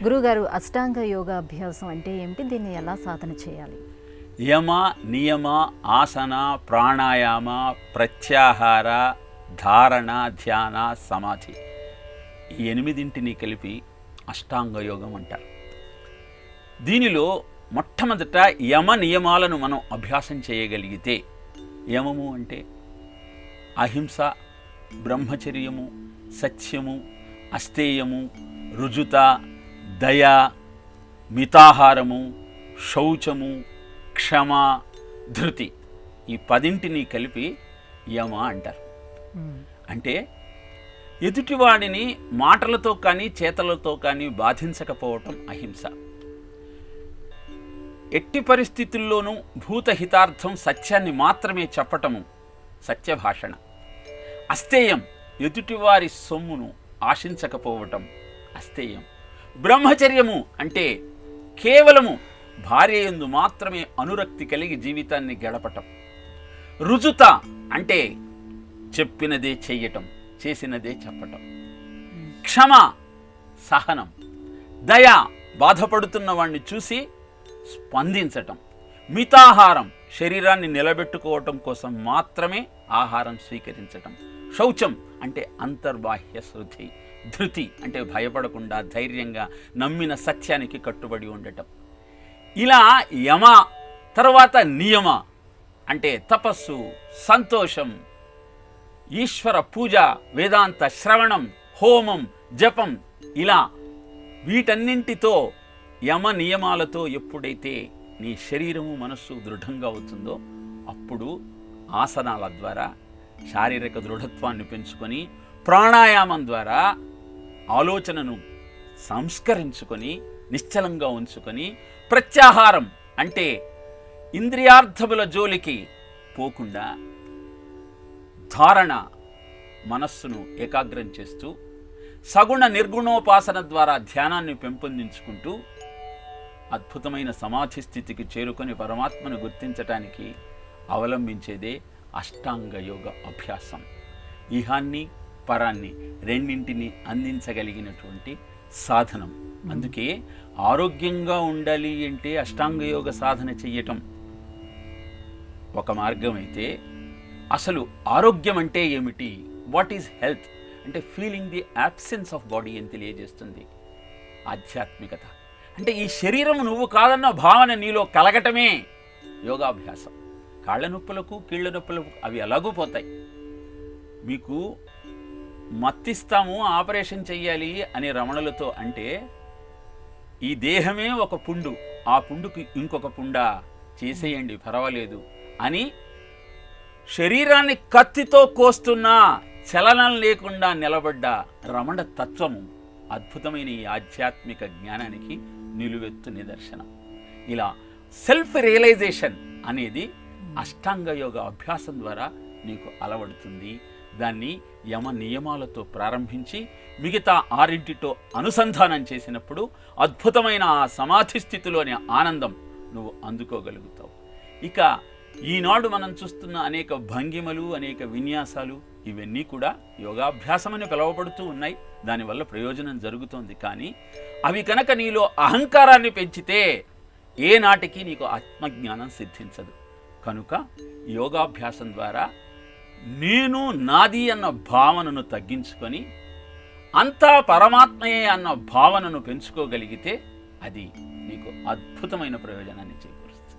గురుగారు, అష్టాంగ యోగా అభ్యాసం అంటే ఏమిటి? దీన్ని ఎలా సాధన చేయాలి? యమ, నియమ, ఆసన, ప్రాణాయామ, ప్రత్యాహార, ధారణ, ధ్యాన, సమాధి, ఈ 8 కలిపి అష్టాంగ యోగం అంటారు. దీనిలో మొట్టమొదట యమ నియమాలను మనం అభ్యాసం చేయగలిగితే, యమము అంటే అహింస, బ్రహ్మచర్యము, సత్యము, అస్తేయము, రుజుత, దయ, మితాహారము, శౌచము, క్షమ, ధృతి, ఈ 10 కలిపి యమ అంటారు. అంటే ఎదుటివాడిని మాటలతో కానీ చేతలతో కానీ బాధించకపోవటం అహింస. ఎట్టి పరిస్థితుల్లోనూ భూతహితార్థం సత్యాన్ని మాత్రమే చెప్పటము సత్యభాషణ. అస్తేయం, ఎదుటివారి సొమ్మును ఆశించకపోవటం అస్తేయం. బ్రహ్మచర్యము అంటే కేవలము భార్య యందు మాత్రమే అనురక్తి కలిగి జీవితాన్ని గడపటం. రుజుత అంటే చెప్పినదే చెయ్యటం, చేసినదే చెప్పటం. క్షమ, సహనం. దయ, బాధపడుతున్న వాణ్ణి చూసి స్పందించటం. మితాహారం, శరీరాన్ని నిలబెట్టుకోవటం కోసం మాత్రమే ఆహారం స్వీకరించటం. శౌచం అంటే అంతర్బాహ్య శుద్ధి. ధృతి అంటే భయపడకుండా ధైర్యంగా నమ్మిన సత్యానికి కట్టుబడి ఉండటం. ఇలా యమ. తర్వాత నియమ అంటే తపస్సు, సంతోషం, ఈశ్వర పూజ, వేదాంత శ్రవణం, హోమం, జపం. ఇలా వీటన్నింటితో, యమ నియమాలతో ఎప్పుడైతే నీ శరీరము మనస్సు దృఢంగా అవుతుందో అప్పుడు ఆసనాల ద్వారా శారీరక దృఢత్వాన్ని పెంచుకొని, ప్రాణాయామం ద్వారా ఆలోచనను సంస్కరించుకొని నిశ్చలంగా ఉంచుకొని, ప్రత్యాహారం అంటే ఇంద్రియార్థముల జోలికి పోకుండా ధారణ, మనస్సును ఏకాగ్రం చేస్తూ, సగుణ నిర్గుణోపాసన ద్వారా ధ్యానాన్ని పెంపొందించుకుంటూ అద్భుతమైన సమాధి స్థితికి చేరుకొని పరమాత్మను గుర్తించటానికి అవలంబించేదే అష్టాంగ యోగ అభ్యాసం. ఇహాన్ని పరాన్ని రెండింటిని అందించగలిగినటువంటి సాధనం. అందుకే ఆరోగ్యంగా ఉండాలి అంటే అష్టాంగ యోగ సాధన చెయ్యటం ఒక మార్గం అయితే, అసలు ఆరోగ్యం అంటే ఏమిటి, వాట్ ఈజ్ హెల్త్ అంటే feeling the absence of body అని తెలియజేస్తుంది ఆధ్యాత్మికత. అంటే ఈ శరీరం నువ్వు కాదన్న భావన నీలో కలగటమే యోగాభ్యాసం. కాళ్ళ నొప్పులకు, కీళ్ళ నొప్పులకు అవి ఎలాగూ పోతాయి. మీకు మత్తిస్తాము, ఆపరేషన్ చెయ్యాలి అని రమణులతో అంటే, ఈ దేహమే ఒక పుండు, ఆ పుండుకి ఇంకొక పుండ చేసేయండి పర్వాలేదు అని శరీరాన్ని కత్తితో కోస్తున్నా చలనం లేకుండా నిలబడ్డ రమణ తత్వము అద్భుతమైన ఈ ఆధ్యాత్మిక జ్ఞానానికి నిలువెత్తు నిదర్శనం. ఇలా సెల్ఫ్ రియలైజేషన్ అనేది అష్టాంగ యోగ అభ్యాసం ద్వారా నీకు అలవడుతుంది. దాన్ని యమ నియమాలతో ప్రారంభించి మిగతా 6 అనుసంధానం చేసినప్పుడు అద్భుతమైన ఆ సమాధి స్థితిలోని ఆనందం నువ్వు అందుకోగలుగుతావు. ఇక ఈనాడు మనం చూస్తున్న అనేక భంగిమలు, అనేక విన్యాసాలు, ఇవన్నీ కూడా యోగాభ్యాసమని పిలువబడుతూ ఉన్నాయి. దానివల్ల ప్రయోజనం జరుగుతోంది. కానీ అవి కనుక నీలో అహంకారాన్ని పెంచితే ఏనాటికి నీకు ఆత్మజ్ఞానం సిద్ధించదు. కనుక యోగాభ్యాసం ద్వారా నేను, నాది అన్న భావనను తగ్గించుకొని అంతా పరమాత్మయే అన్న భావనను పెంచుకోగలిగితే అది నీకు అద్భుతమైన ప్రయోజనాన్ని చేకూరుస్తుంది.